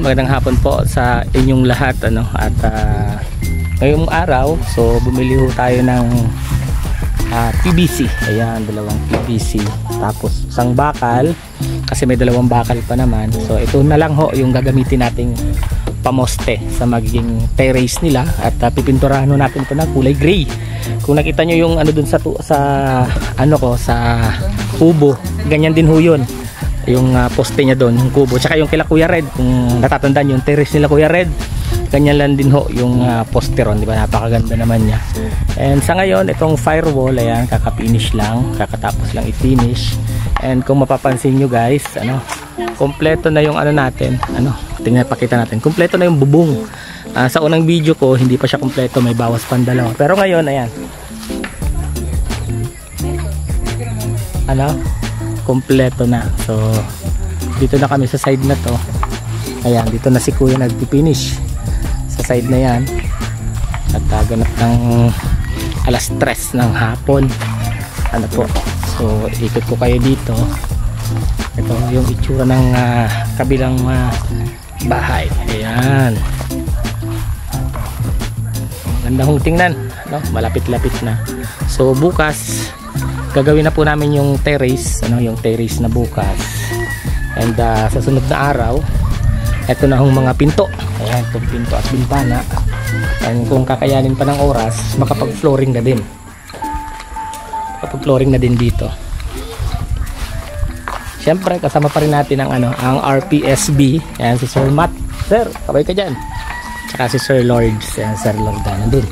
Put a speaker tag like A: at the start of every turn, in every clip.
A: Ayun, magandang hapon po sa inyong lahat, ano, at ngayong araw, so bumili ho tayo ng PVC. Ayan, dalawang PVC, tapos isang bakal, kasi may dalawang bakal pa naman. So ito na lang ho yung gagamitin nating pamoste sa magiging terrace nila, at pipinturahan ho natin ito ng kulay gray. Kung nakita nyo yung ano dun sa ano ko, sa kubo, ganyan din ho yun yung poste niya doon, yung kubo. Tsaka yung kila Kuya Red, kung natatandaan yung terrace nila Kuya Red, ganyan lang din ho yung poste ron, di ba? Napakaganda naman niya. And sa ngayon, itong firewall, ayan, kakapinish lang, kakatapos lang i-finish. And kung mapapansin nyo guys, ano, kompleto na yung ano natin, ano, tingnan, pakita natin, kompleto na yung bubong. Sa unang video ko, hindi pa siya kompleto, may bawas pang dalawa. Pero ngayon, ayan, ano, kompleto na. So dito na kami sa side na to. Ayan, dito na si Kuya nagpi-finish sa side na yan. At ganap ng alas 3 ng hapon, ano po. So ikot ko kayo dito. Ito yung itsura ng kabilang bahay. Ayan, ganda hong tingnan, no? Malapit-lapit na. So bukas gagawin na po namin yung terrace, ano, yung terrace na bukas. And sa sunod na araw, eto na hong mga pinto. Ayan, itong pinto at bintana. And kung kakayanin pa ng oras, makapag-flooring na din. Makapag-flooring na din dito. Siyempre, kasama pa rin natin ang, ano, ang RPSB. Ayan, si Sir Matt. Sir, kabay ka dyan. Tsaka si Sir Lord. Ayan, Sir Lord na din.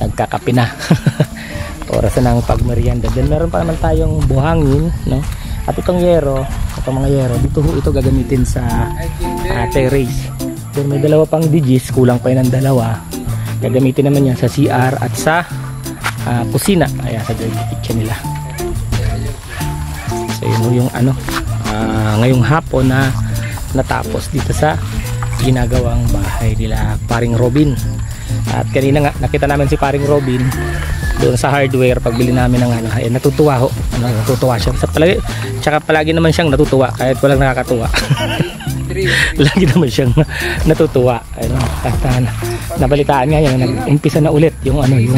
A: Nagkakapi na. Oras na ng pagmerienda. Then meron pa naman tayong buhangin, no? At itong yero, itong mga yero, dito ho ito gagamitin sa terrace. Then may dalawa pang digis, kulang pa yun ng dalawa. Gagamitin naman yan sa CR at sa kusina. Ayan, sa dirty kitchen nila. So yun yung ano, ngayong hapon na natapos dito sa ginagawang bahay nila Paring Robin. At kanina nga nakita namin si Paring Robin doon sa hardware pagbili namin ng ano. Ay, natutuwa ho, ano, natutuwa siya sa palagi, tsaka palagi naman siyang natutuwa kahit walang nakakatuwa. Lagi naman siyang natutuwa, ano, at nabalitaan nga yan, nag-umpisa na ulit yung ano, yung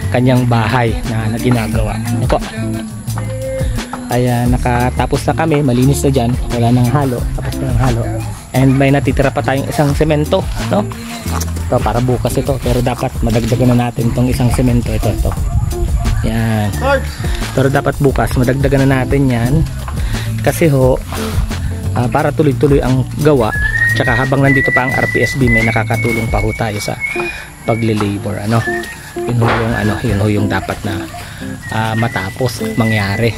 A: kanyang bahay na ginagawa. Ito ay nakatapos na kami, malinis na dyan, wala nang halo, tapos na ng halo. And may natitira pa tayong isang semento, no? Ito para bukas ito, pero dapat madagdagan na natin itong isang semento. Ito. Yan. Pero dapat bukas madagdagan na natin yan. Kasi ho, para tuloy-tuloy ang gawa. Tsaka habang nandito pa ang RPSB, may nakakatulong pa ho tayo sa pagle-labor. Ano? Yun ho yung, ano, yun ho yung dapat na matapos mangyari.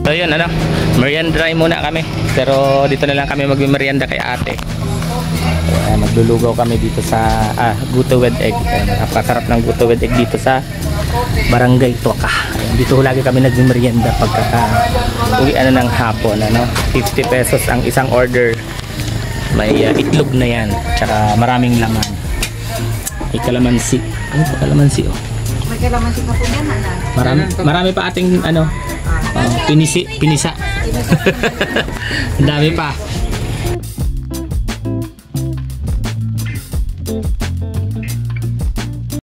A: So yun, ano, merienda muna kami, pero dito na lang kami magmerienda kay ate. Maglulugaw kami dito sa Guto with Egg. Napakasarap ng Guto with Egg dito sa Barangay Tuaka. Dito lagi kami nagmerienda pagkaka uwi ano ng hapon, ano. 50 pesos ang isang order. May itlog na yan, tsaka maraming laman. May kalamansi. Ano pa kalamansi, oh?
B: May kalamansi pa po yan,
A: marami pa ating ano, pinisa. Ang dami pa.